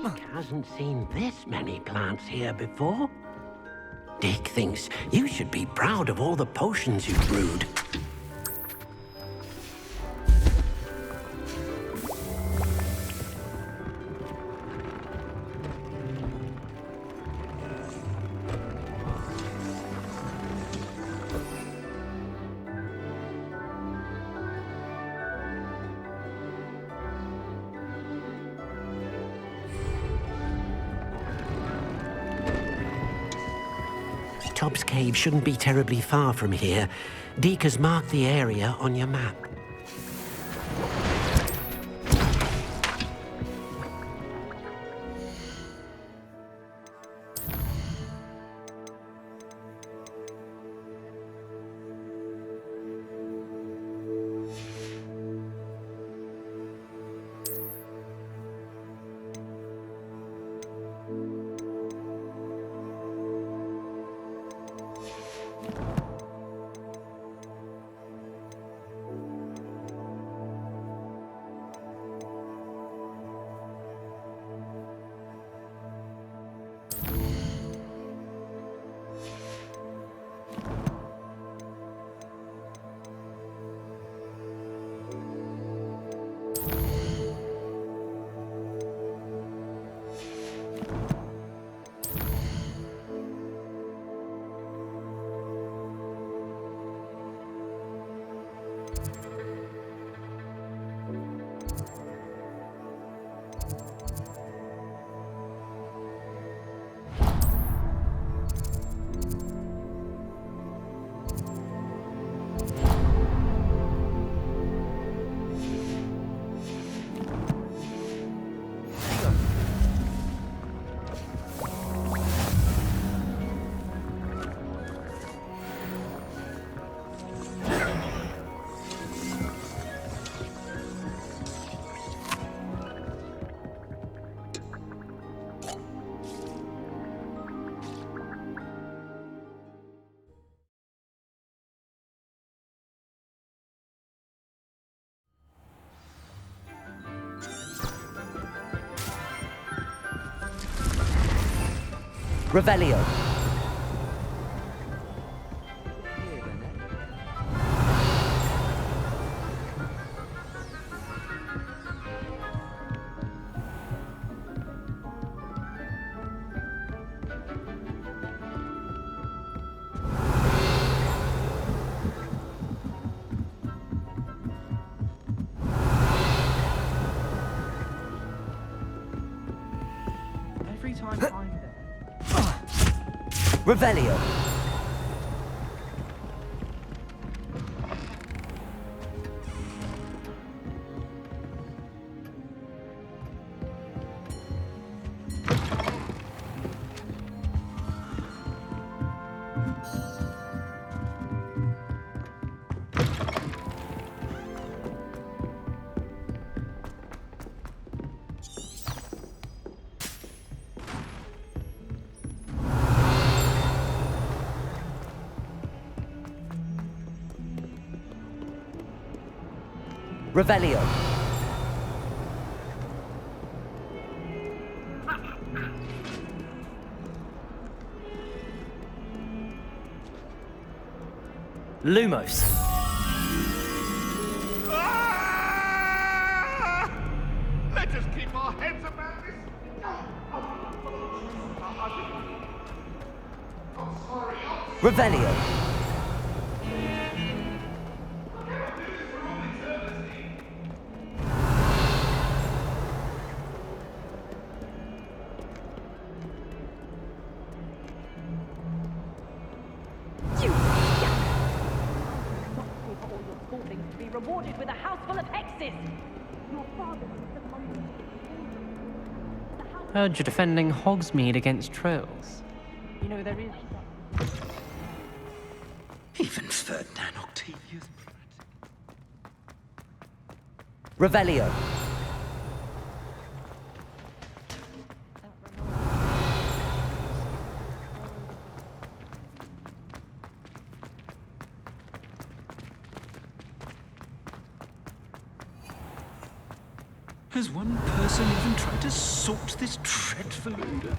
Dick hasn't seen this many plants here before. Dick thinks you should be proud of all the potions you brewed. Tobbs Cave shouldn't be terribly far from here. Deke has marked the area on your map. Revelio. Every time I'm there. Revelio. Revelio. Lumos. Let us keep our heads about this. I'm sorry. Revelio. Rewarded with a house full of hexes. Your father was the money. Heard you're defending Hogsmeade against trolls. You know, there is... Even Ferdinand Octavius. Revelio. Has one person even tried to sort this dreadful odor?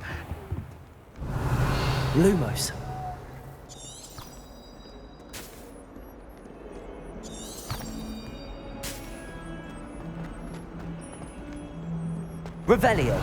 Lumos. Revelio.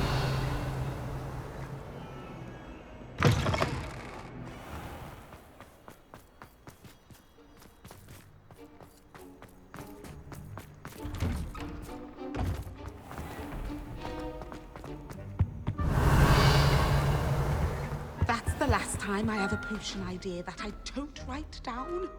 That's the last time I have a potion idea that I don't write down.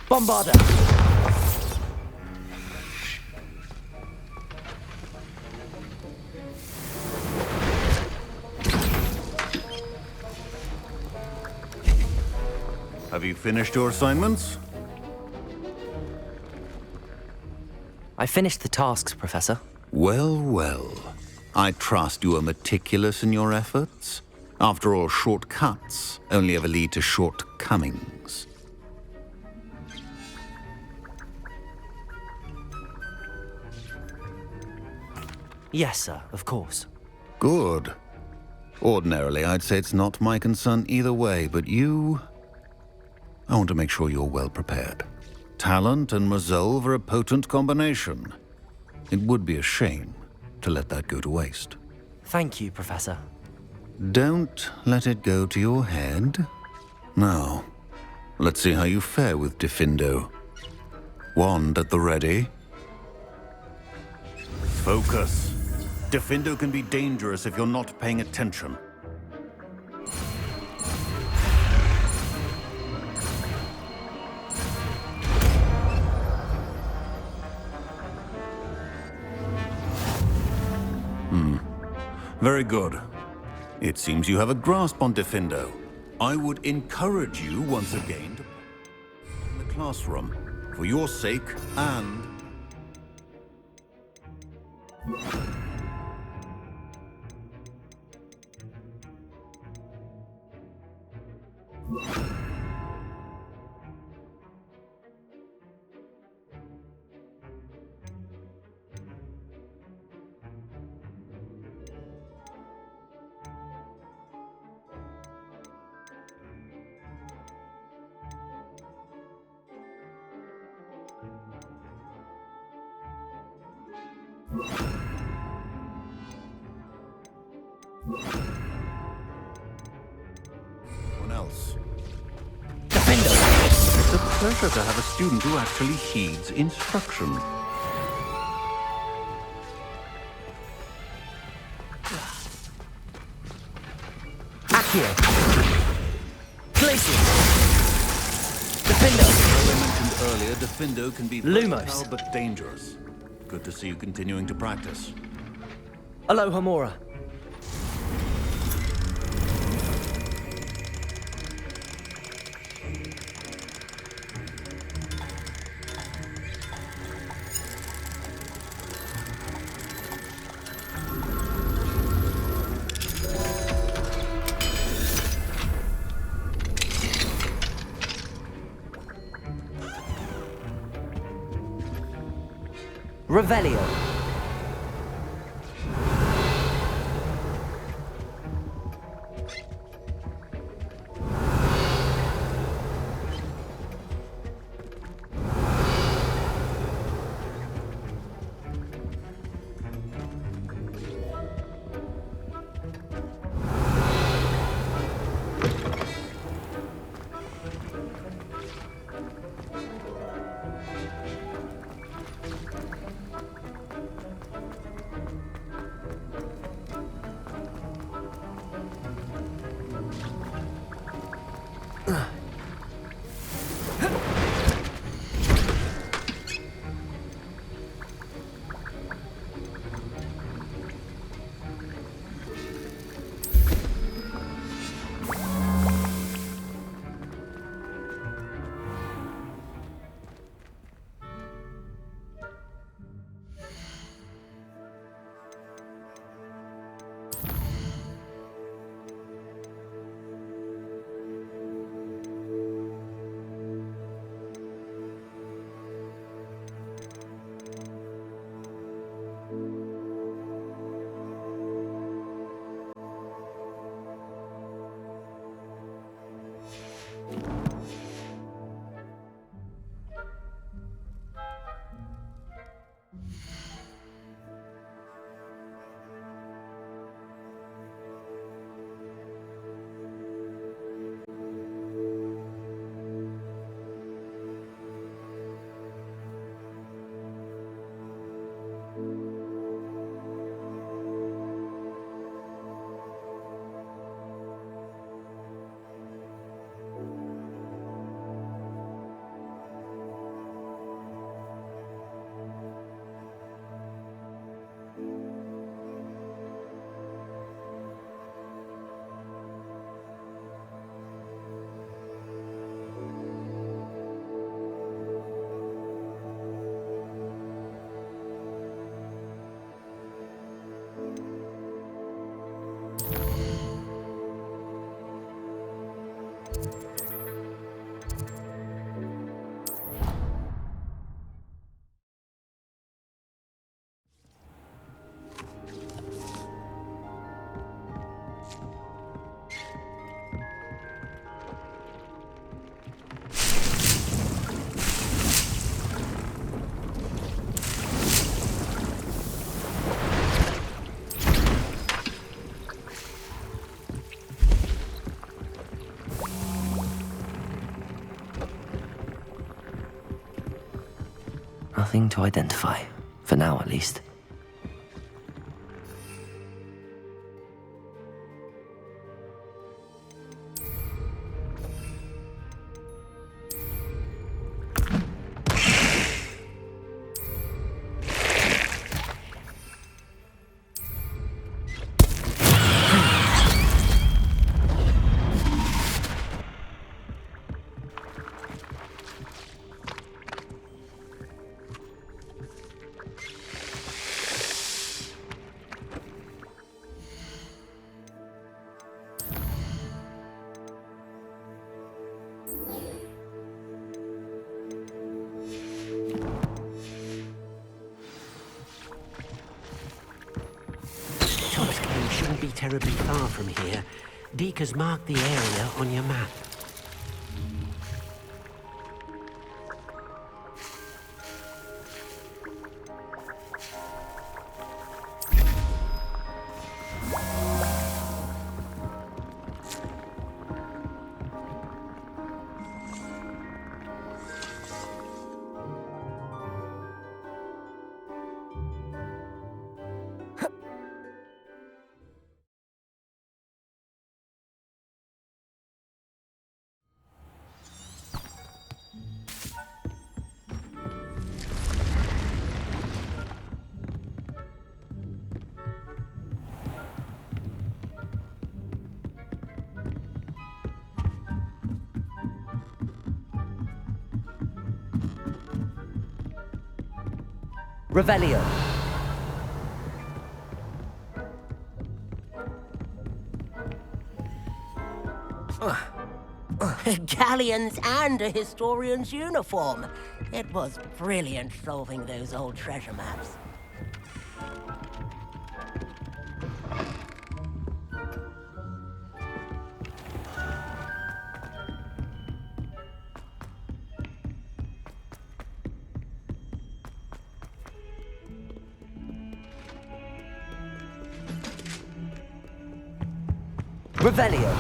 Bombarder. Have you finished your assignments? I finished the tasks, Professor. Well, well. I trust you are meticulous in your efforts. After all, shortcuts only ever lead to shortcomings. Yes, sir, of course. Good. Ordinarily, I'd say it's not my concern either way, but you... I want to make sure you're well prepared. Talent and resolve are a potent combination. It would be a shame to let that go to waste. Thank you, Professor. Don't let it go to your head. Now, let's see how you fare with Diffindo. Wand at the ready. Focus. Diffindo can be dangerous if you're not paying attention. Very good. It seems you have a grasp on Diffindo. I would encourage you once again to in the classroom, for your sake and... Anyone else? It's a pleasure to have a student who actually heeds instruction. Accio. Glacius. Diffindo. As I mentioned earlier, Diffindo can be Lumos. versatile but dangerous. Good to see you continuing to practice. Alohomora. Revelio. Nothing to identify. For now, at least. Toxicant shouldn't be terribly far from here. Deke has marked the area on your map. Revelio. Galleons and a historian's uniform. It was brilliant solving those old treasure maps. Revelio.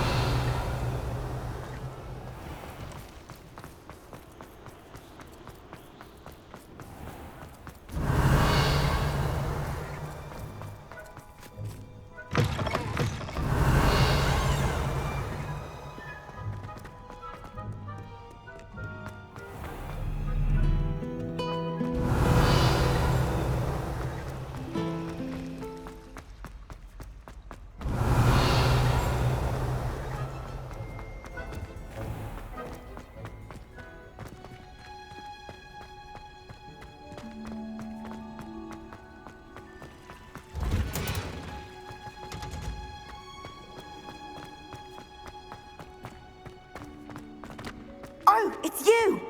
Oh, it's you!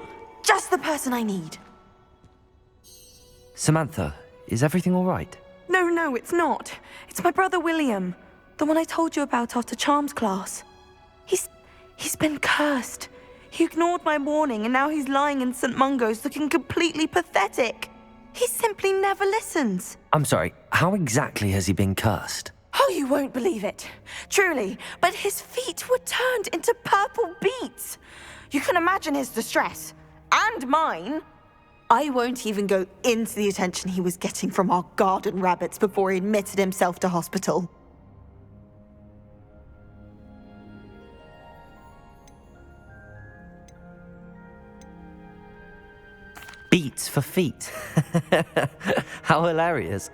Just the person I need. Samantha, is everything all right? No, it's not. It's my brother William. The one I told you about after Charms class. He's been cursed. He ignored my warning and now he's lying in St. Mungo's looking completely pathetic. He simply never listens. I'm sorry, how exactly has he been cursed? Oh, you won't believe it. Truly, but his feet were turned into purple beets. You can imagine his distress. And mine. I won't even go into the attention he was getting from our garden rabbits before he admitted himself to hospital. Beats for feet. How hilarious.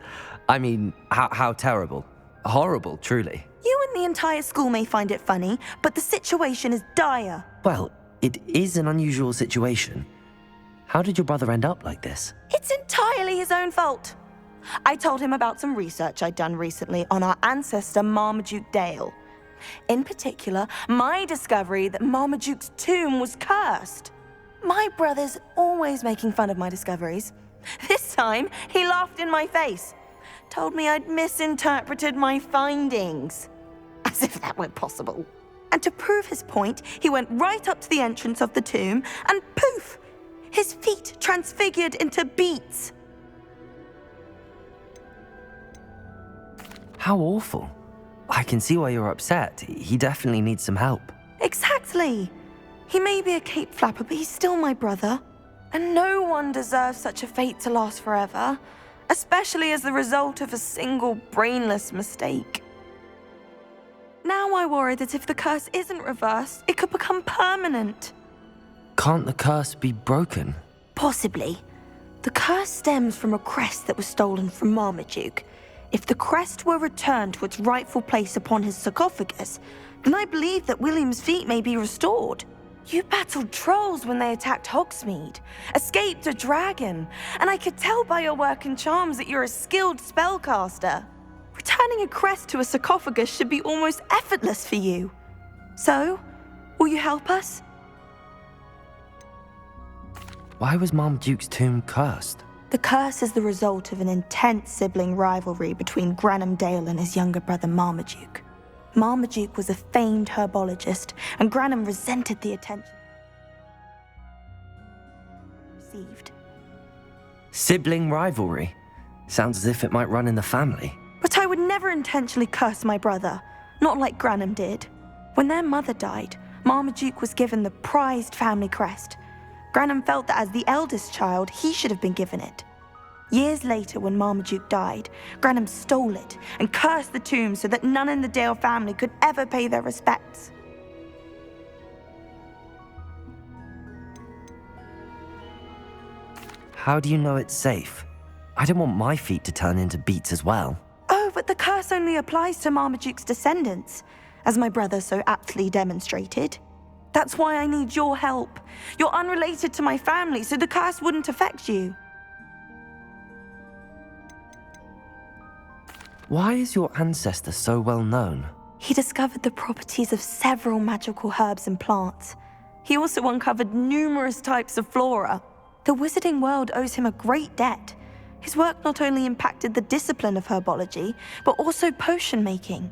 I mean, how terrible. Horrible, truly. You and the entire school may find it funny, but the situation is dire. Well, it is an unusual situation. How did your brother end up like this? It's entirely his own fault. I told him about some research I'd done recently on our ancestor Marmaduke Dale. In particular, my discovery that Marmaduke's tomb was cursed. My brother's always making fun of my discoveries. This time, he laughed in my face. Told me I'd misinterpreted my findings. As if that were possible. And to prove his point, he went right up to the entrance of the tomb and poof! His feet transfigured into beets. How awful. I can see why you're upset. He definitely needs some help. Exactly. He may be a cape flapper, but he's still my brother. And no one deserves such a fate to last forever, especially as the result of a single brainless mistake. Now I worry that if the curse isn't reversed, it could become permanent. Can't the curse be broken? Possibly. The curse stems from a crest that was stolen from Marmaduke. If the crest were returned to its rightful place upon his sarcophagus, then I believe that William's feat may be restored. You battled trolls when they attacked Hogsmeade, escaped a dragon, and I could tell by your work and charms that you're a skilled spellcaster. Returning a crest to a sarcophagus should be almost effortless for you. So, will you help us? Why was Marmaduke's tomb cursed? The curse is the result of an intense sibling rivalry between Granham Dale and his younger brother Marmaduke. Marmaduke was a famed herbologist, and Granham resented the attention received. Sibling rivalry? Sounds as if it might run in the family. But I would never intentionally curse my brother, not like Granham did. When their mother died, Marmaduke was given the prized family crest. Granham felt that as the eldest child, he should have been given it. Years later, when Marmaduke died, Granham stole it and cursed the tomb so that none in the Dale family could ever pay their respects. How do you know it's safe? I don't want my feet to turn into beets as well. Oh, but the curse only applies to Marmaduke's descendants, as my brother so aptly demonstrated. That's why I need your help. You're unrelated to my family, so the curse wouldn't affect you. Why is your ancestor so well known? He discovered the properties of several magical herbs and plants. He also uncovered numerous types of flora. The wizarding world owes him a great debt. His work not only impacted the discipline of herbology, but also potion making.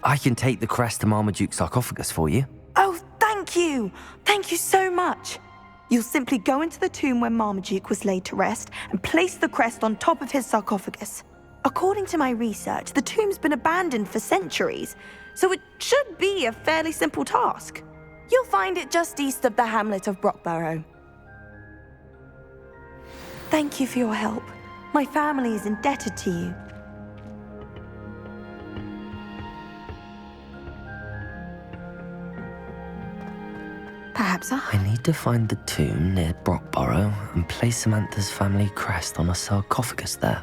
I can take the crest to Marmaduke's sarcophagus for you. Oh, thank you! Thank you so much! You'll simply go into the tomb where Marmaduke was laid to rest and place the crest on top of his sarcophagus. According to my research, the tomb's been abandoned for centuries, so it should be a fairly simple task. You'll find it just east of the hamlet of Brockborough. Thank you for your help. My family is indebted to you. Perhaps I need to find the tomb near Brockborough and place Samantha's family crest on a sarcophagus there.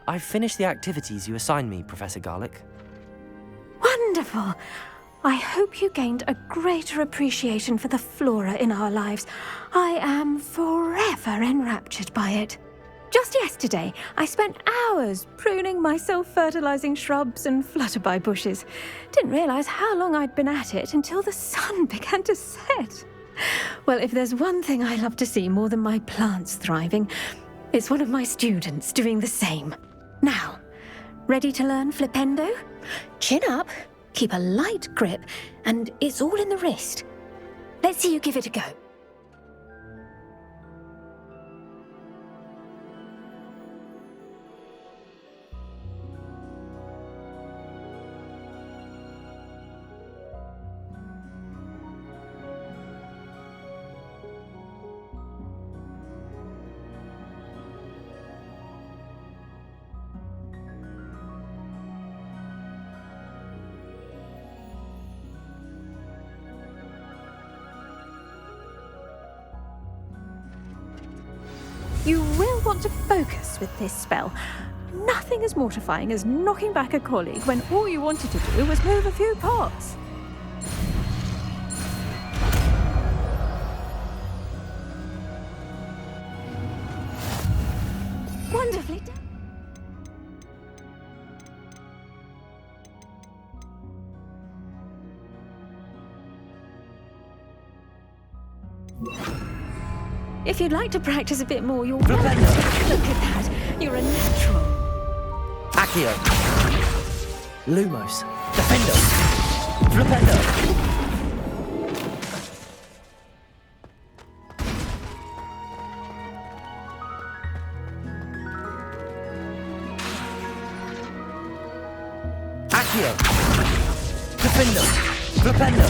I've finished the activities you assigned me, Professor Garlick. Wonderful. I hope you gained a greater appreciation for the flora in our lives. I am forever enraptured by it. Just yesterday, I spent hours pruning my self-fertilizing shrubs and flutterby bushes. Didn't realize how long I'd been at it until the sun began to set. Well, if there's one thing I love to see more than my plants thriving, it's one of my students doing the same. Now, ready to learn Flipendo? Chin up, keep a light grip, and it's all in the wrist. Let's see you give it a go. You will want to focus with this spell. Nothing as mortifying as knocking back a colleague when all you wanted to do was move a few pots. Wonderfully done. If you'd like to practice a bit more, you're welcome. Look at that. You're a natural. Accio. Lumos. Defendo. Flipendo. Accio. Defendo. Stupendo!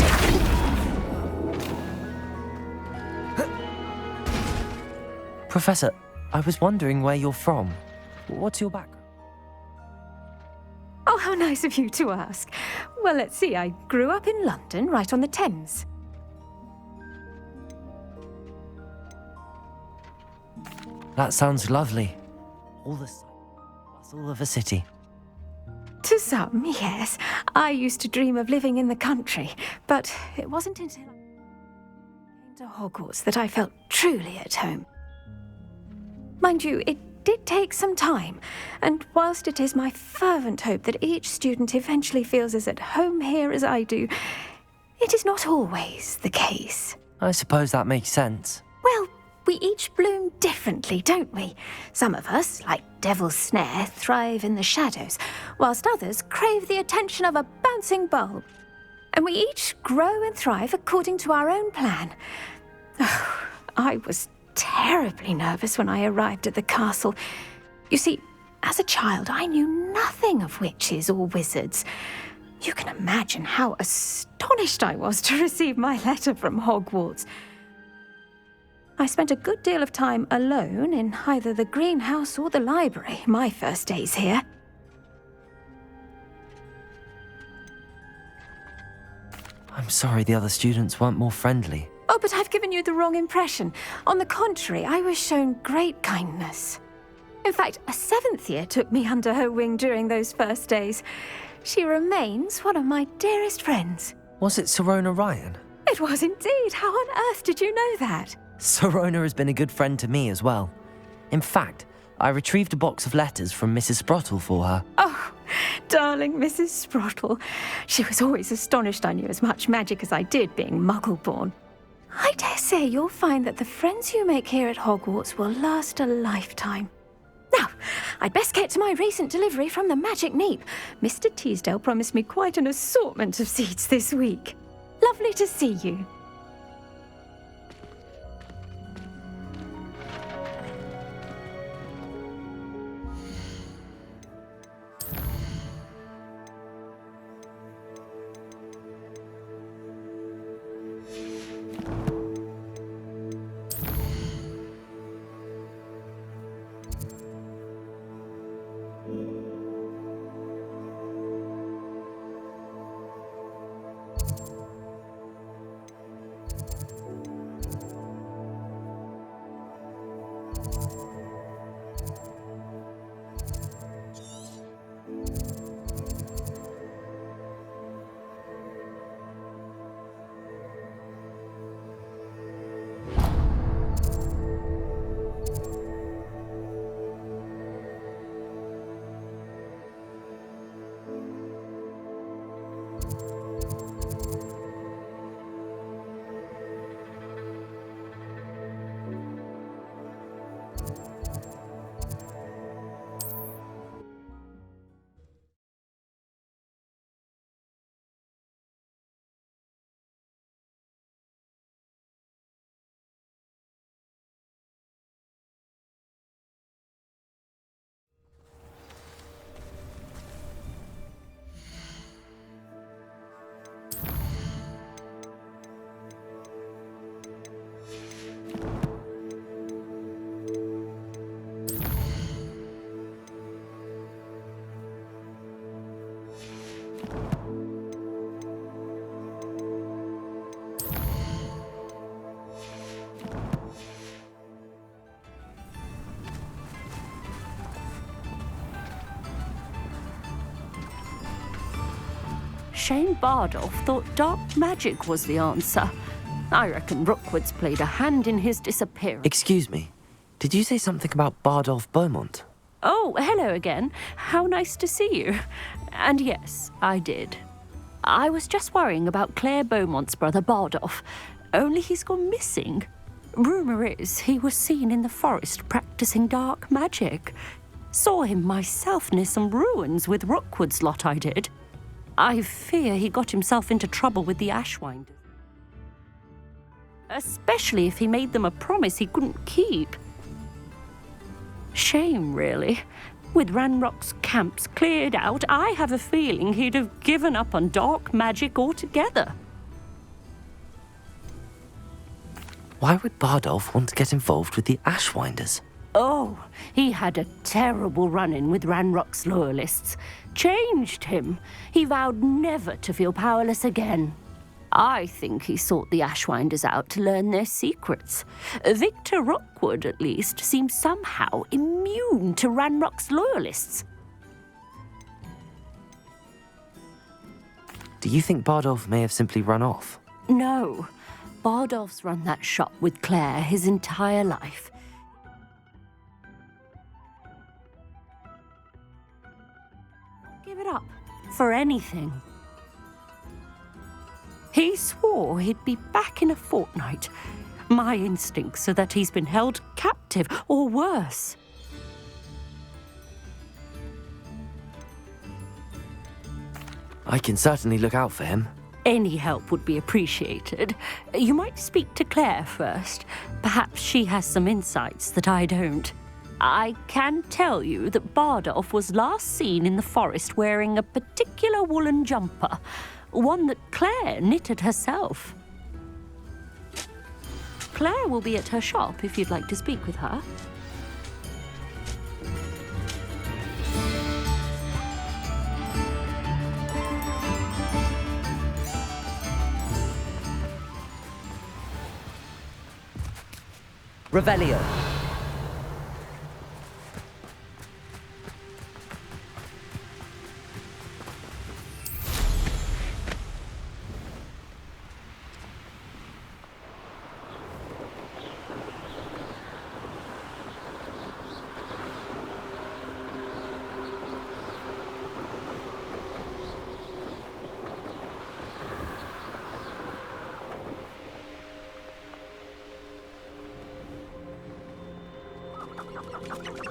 Professor, I was wondering where you're from. What's your background? Oh, how nice of you to ask. Well, let's see. I grew up in London, right on the Thames. That sounds lovely. All the sight and bustle of a city. To some, yes. I used to dream of living in the country, but it wasn't until I came to Hogwarts that I felt truly at home. Mind you, it did take some time, and whilst it is my fervent hope that each student eventually feels as at home here as I do, it is not always the case. I suppose that makes sense. Well, we each bloom differently, don't we? Some of us, like Devil's Snare, thrive in the shadows, whilst others crave the attention of a bouncing bulb. And we each grow and thrive according to our own plan. Oh, I was terribly nervous when I arrived at the castle. You see, as a child, I knew nothing of witches or wizards. You can imagine how astonished I was to receive my letter from Hogwarts. I spent a good deal of time alone in either the greenhouse or the library my first days here. I'm sorry the other students weren't more friendly. Oh, but I've given you the wrong impression. On the contrary, I was shown great kindness. In fact, a 7th year took me under her wing during those first days. She remains one of my dearest friends. Was it Sirona Ryan? It was indeed. How on earth did you know that? Sirona has been a good friend to me as well. In fact, I retrieved a box of letters from Mrs. Sprottle for her. Oh, darling Mrs. Sprottle. She was always astonished I knew as much magic as I did, being Muggle-born. I dare say you'll find that the friends you make here at Hogwarts will last a lifetime. Now, I'd best get to my recent delivery from the Magic Neep. Mr. Teasdale promised me quite an assortment of seeds this week. Lovely to see you. Shane Bardolph thought dark magic was the answer. I reckon Rookwood's played a hand in his disappearance. Excuse me, did you say something about Bardolph Beaumont? Oh, hello again. How nice to see you. And yes, I did. I was just worrying about Claire Beaumont's brother Bardolph, only he's gone missing. Rumour is he was seen in the forest practicing dark magic. Saw him myself near some ruins with Rookwood's lot I did. I fear he got himself into trouble with the Ashwinders. Especially if he made them a promise he couldn't keep. Shame, really. With Ranrock's camps cleared out, I have a feeling he'd have given up on dark magic altogether. Why would Bardolph want to get involved with the Ashwinders? Oh, he had a terrible run-in with Ranrock's loyalists. Changed him. He vowed never to feel powerless again. I think he sought the Ashwinders out to learn their secrets. Victor Rockwood, at least, seems somehow immune to Ranrock's loyalists. Do you think Bardolph may have simply run off? No. Bardolph's run that shop with Claire his entire life. Give it up for anything. He swore he'd be back in a fortnight. My instincts are that he's been held captive, or worse. I can certainly look out for him. Any help would be appreciated. You might speak to Claire first. Perhaps she has some insights that I don't. I can tell you that Bardolph was last seen in the forest wearing a particular woolen jumper, one that Claire knitted herself. Claire will be at her shop if you'd like to speak with her. Revelio.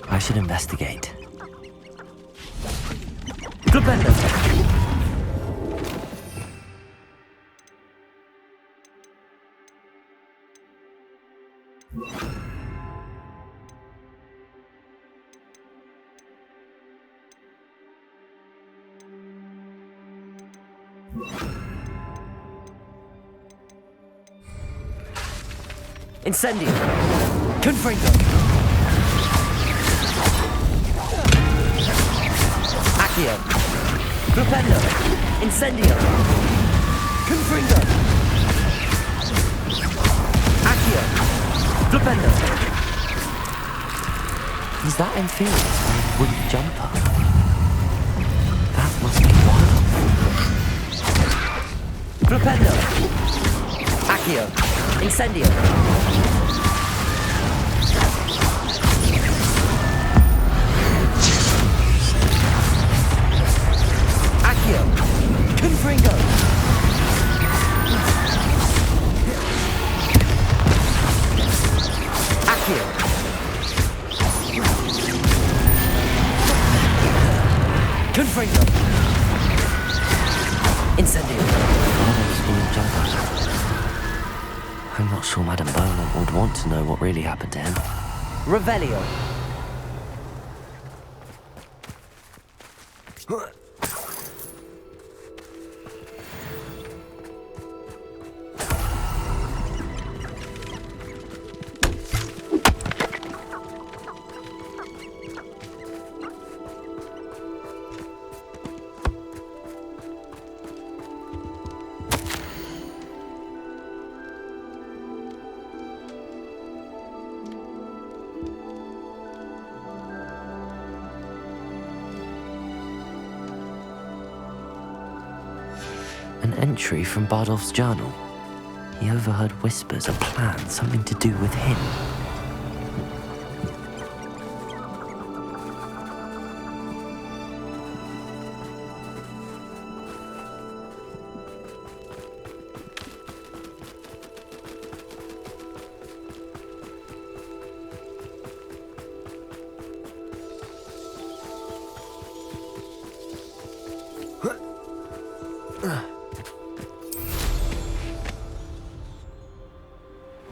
I should investigate. Glabendo! Incendio! Confringo! Accio! Glupendo! Incendio! Confringo! Accio! Glupendo! Is that inferior to my wooden jumper? That must be wild. Glupendo! Accio! Incendio! Confringo! Accio! Confringo! Incendio! I'm not sure Madame Beaumont would want to know what really happened to him. Revelio! An entry from Bardolph's journal. He overheard whispers, a plan, something to do with him.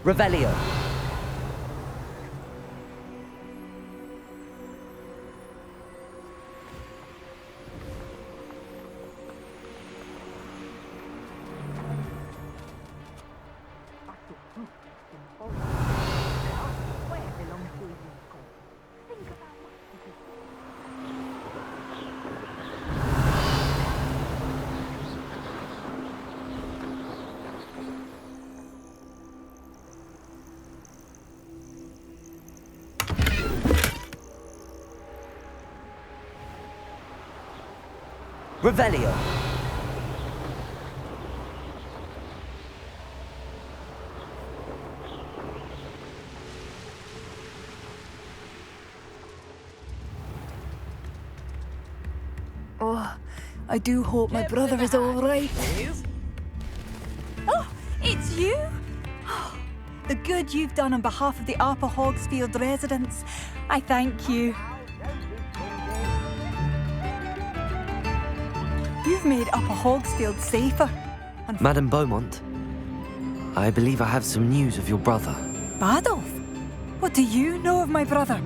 Revelio. Revelio. Oh, I do hope my brother is all right. Oh, it's you? Oh, the good you've done on behalf of the Upper Hogsfield residents. I thank you. You've made Upper Hogsfield safer. And Madame Beaumont, I believe I have some news of your brother. Badolf? What do you know of my brother?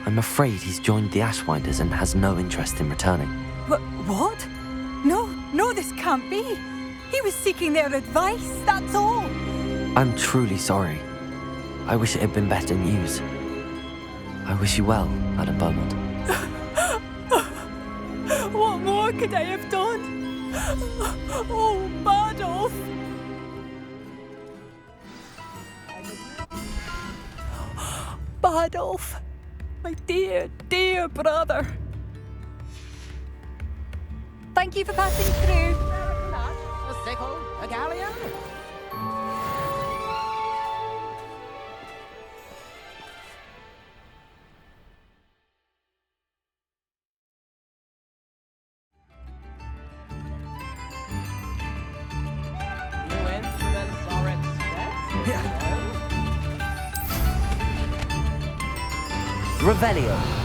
I'm afraid he's joined the Ashwinders and has no interest in returning. What? No, this can't be. He was seeking their advice, that's all. I'm truly sorry. I wish it had been better news. I wish you well, Madame Beaumont. What more could I have done? Oh, Badolf! Badolf, my dear, dear brother. Thank you for passing through. A sickle, a galleon. Revelio.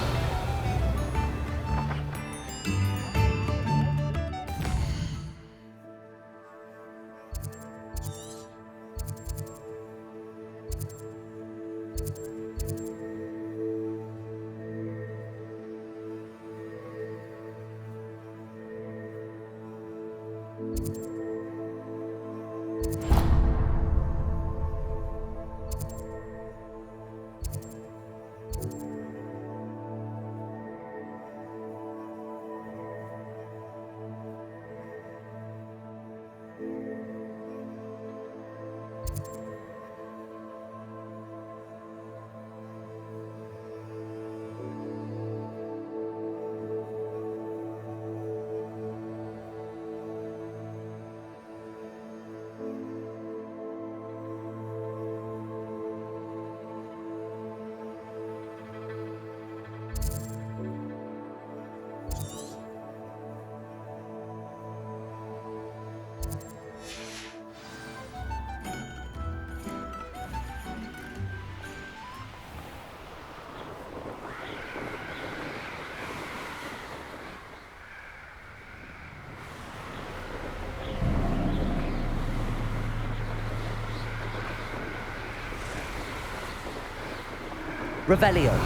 Revelio.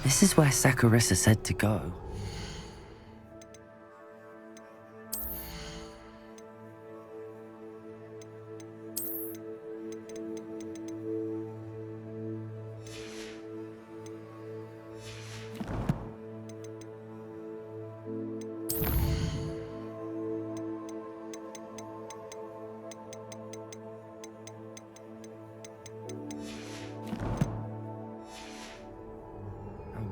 This is where Saccharissa said to go.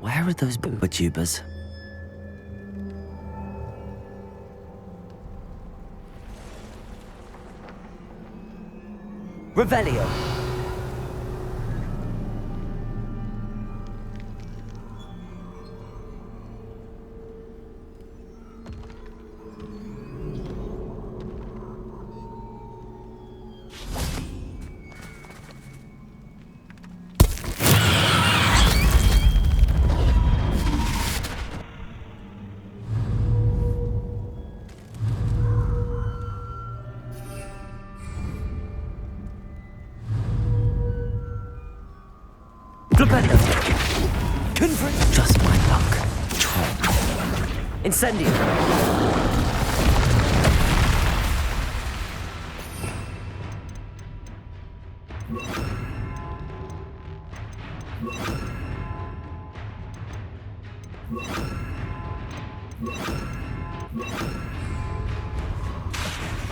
Where are those booba tubers? Revelio. Flipendo. Confront. Just my luck. Incendio.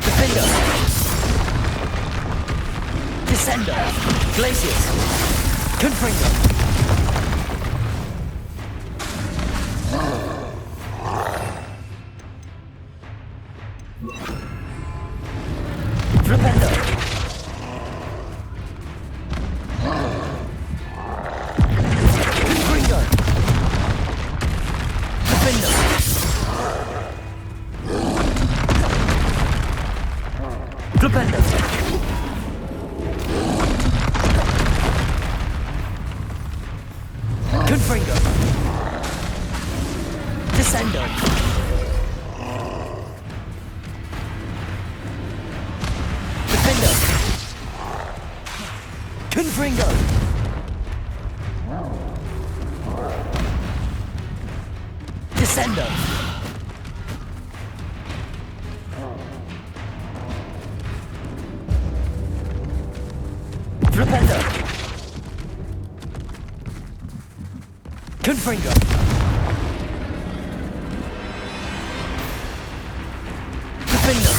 Defendo. Descendo. Glacius. Confringo. Flipendo. Confringo. Defendo. Flipendo. Confringo. Descendo. Defendo. Confringo. Descendo. Flipendo. Confringo. Defendo.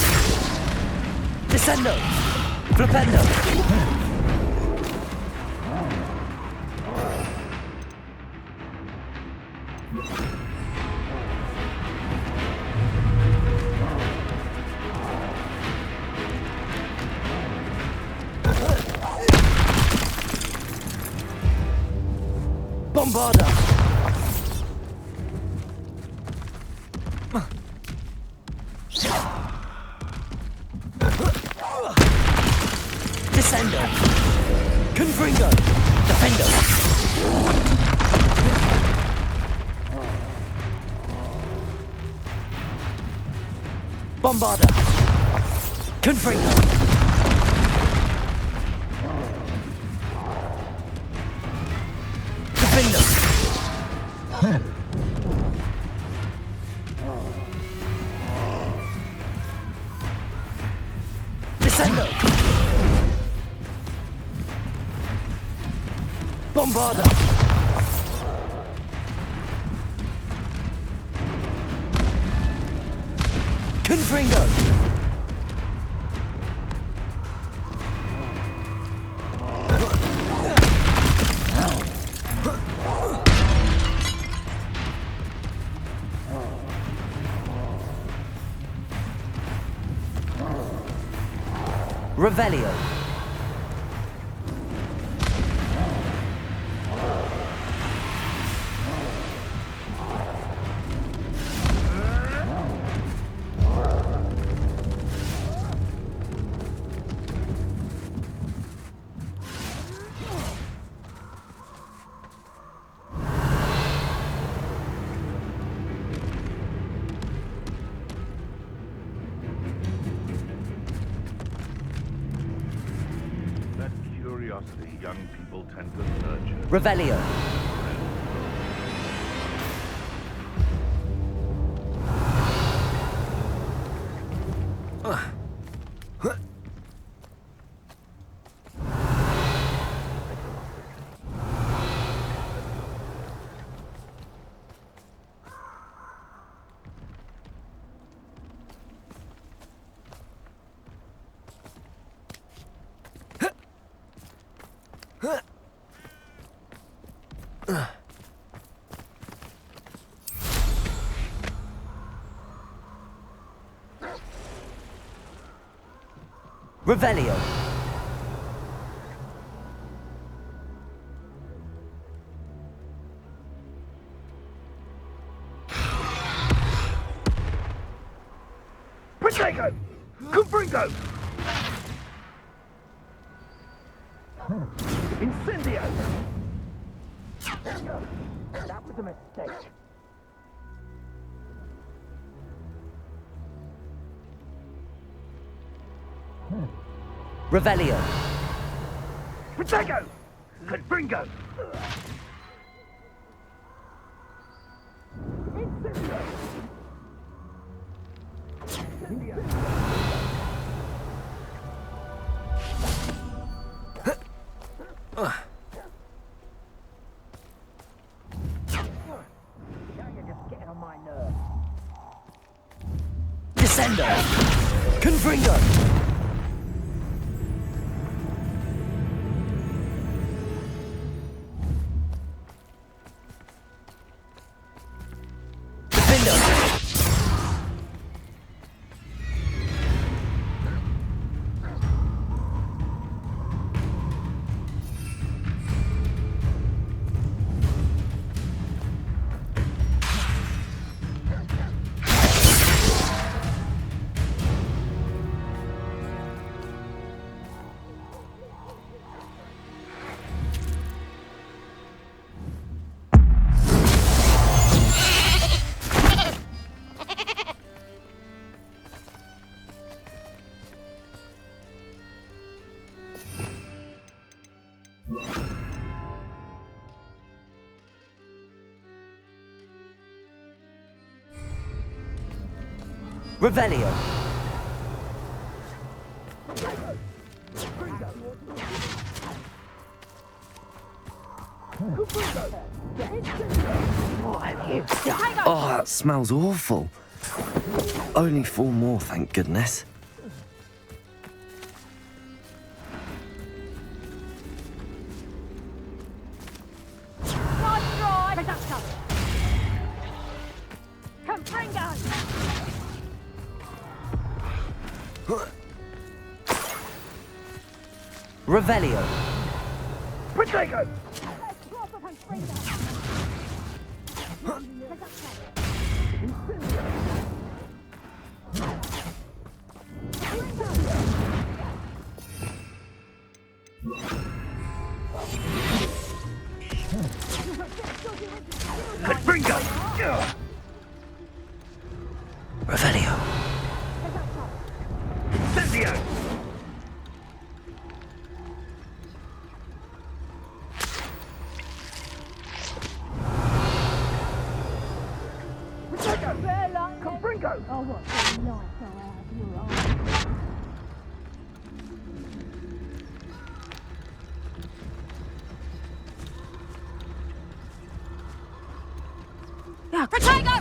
Descendo. Flipendo. Bombarda. Descendo. Confringo. Defendo. Bombarda. Confringo. Defendo. Descendo. Bombarda. Confringo. Revelio. That curiosity young people tend to nurture. Revelio. Revelio. Protego! Cubringo! Incendio! That was a mistake. Revelio. Protego! Cubringo! Descendo. Confringo. Revelio. Oh, that smells awful. Only 4 more, thank goodness. Revelio. Protego! Cubringo! Revelio. Incendio! Cubringo! Oh, what a nice Protego!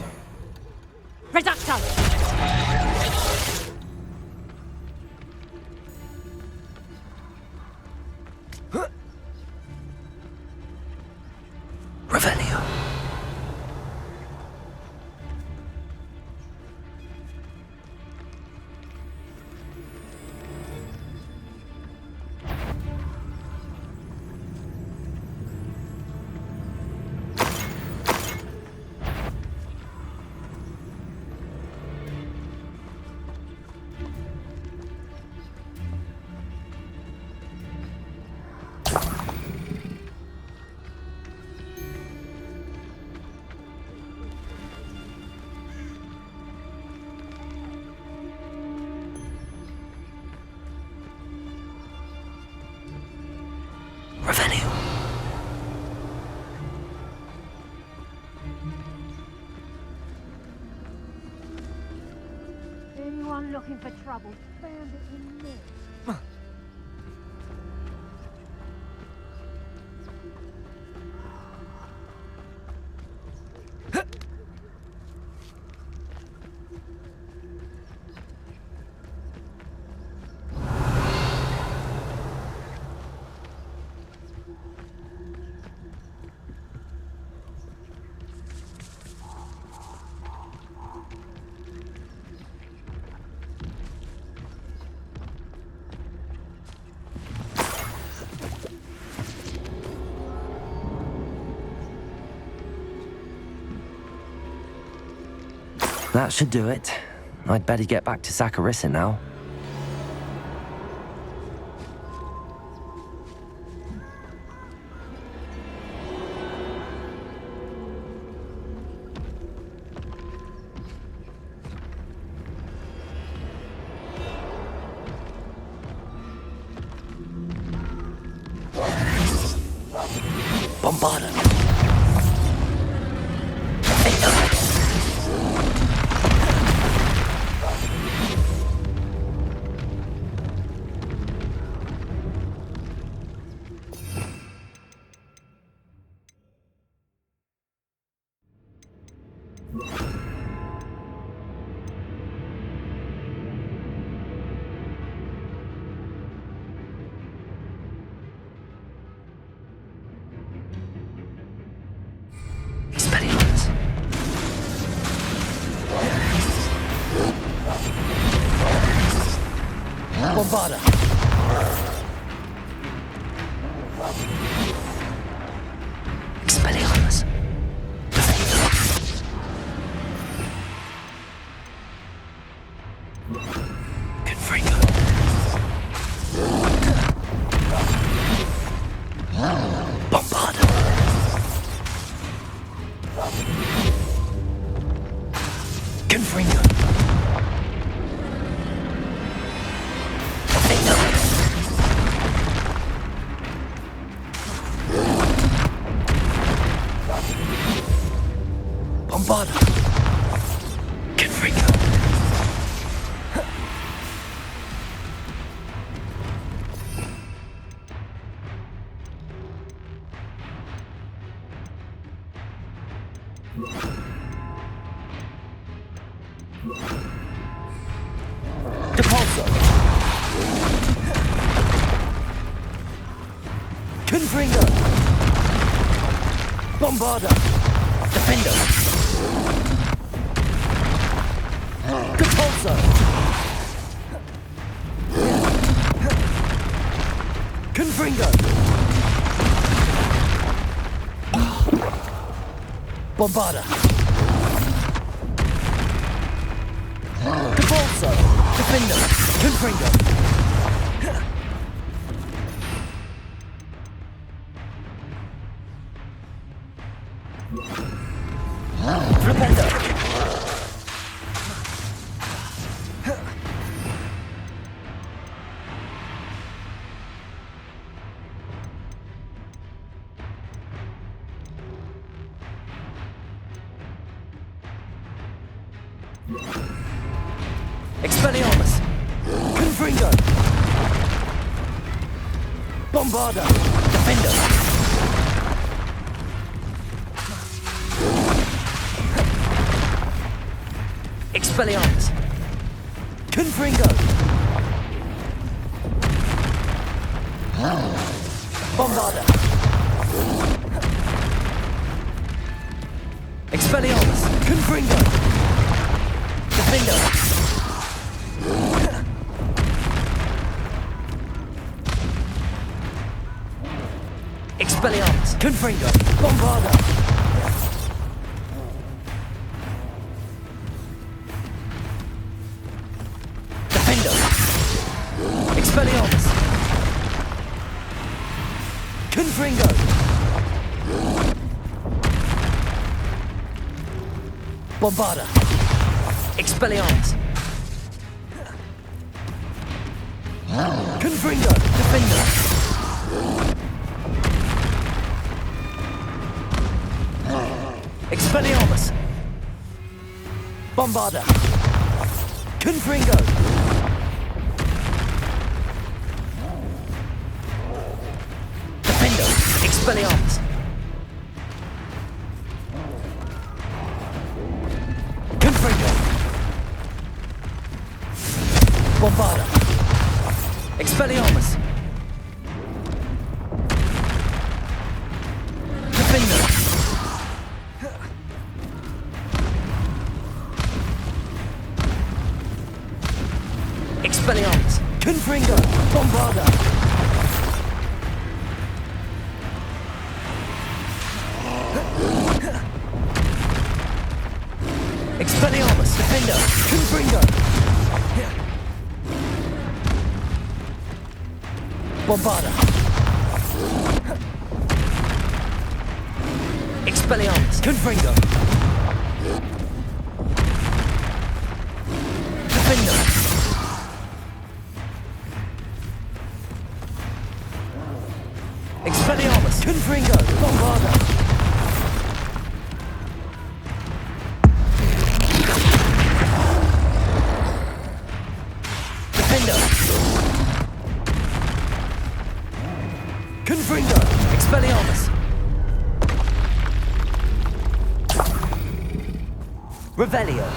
Reducto! Revelio. Revelio. Anyone looking for trouble, found it in me. That should do it. I'd better get back to Saccharissa now. Bombarda. Expelliarmus. Bombarda. Expelliarmus. Confringo. Bombarda. Confringo. Bombarda. Confringo. Depulso. Confringo. Bombarda. Defendo. Depulso. Confringo. Bombarda. Depulso. Defendo. Confringo. Flipendo. Expelliarmus. Confringo. Bombarda. Defendo. Expelliarmus. Confringo. Bombarda. Expelliarmus. Confringo. Defendo. Expelliarmus. Confringo. Bombarda. Defendo. Expelliarmus. Confringo. Bombarda. Expelliarmus. Confringo. Defendo. Expelliarmus. Bombarda. Confringo. Defendo. Expelliarmus. Confringo. Bombarda. Expelliarmus. Defendo. Expelliarmus. Confringo. Bombarda. Expelliarmus! Defender! Confringo! Bombarda! Expelliarmus! Confringo! Defender! Expelliarmus! Confringo! Bombarda! Defender! Confringo! Expelliarmus! Revelio!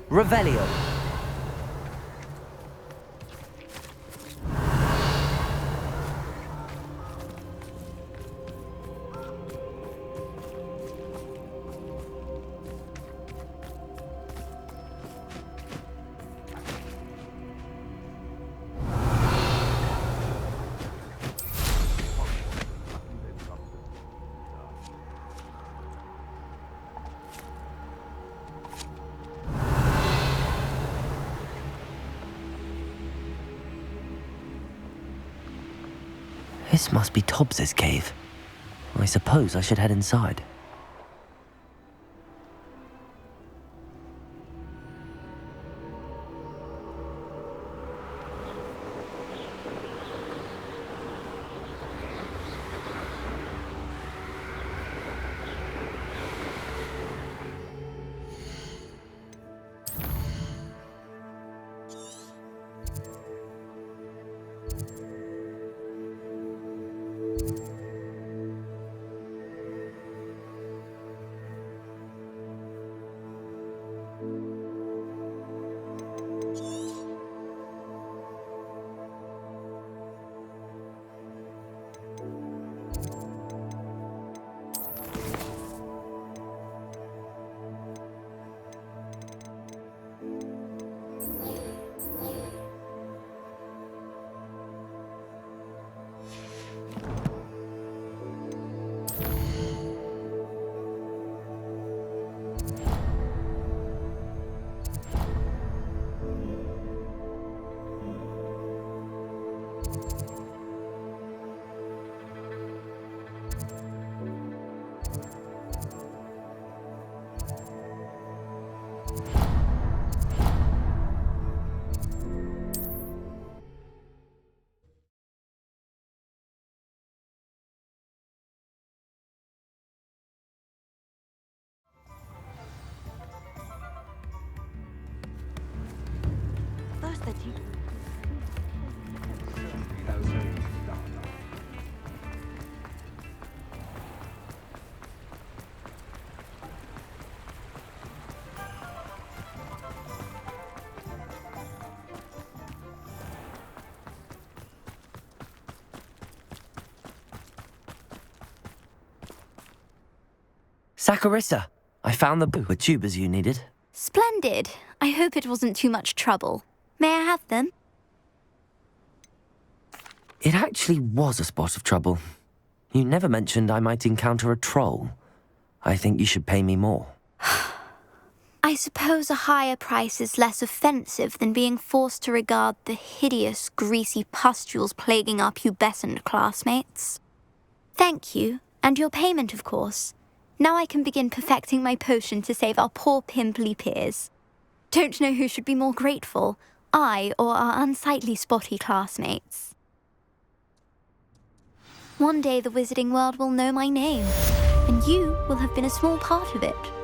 Revelio. This must be Tobbs's cave. I suppose I should head inside. Saccharissa, I found the tubers you needed. Splendid. I hope it wasn't too much trouble. May I have them? It actually was a spot of trouble. You never mentioned I might encounter a troll. I think you should pay me more. I suppose a higher price is less offensive than being forced to regard the hideous, greasy pustules plaguing our pubescent classmates. Thank you, and your payment, of course. Now I can begin perfecting my potion to save our poor pimply peers. Don't know who should be more grateful, I or our unsightly spotty classmates. One day the wizarding world will know my name, and you will have been a small part of it.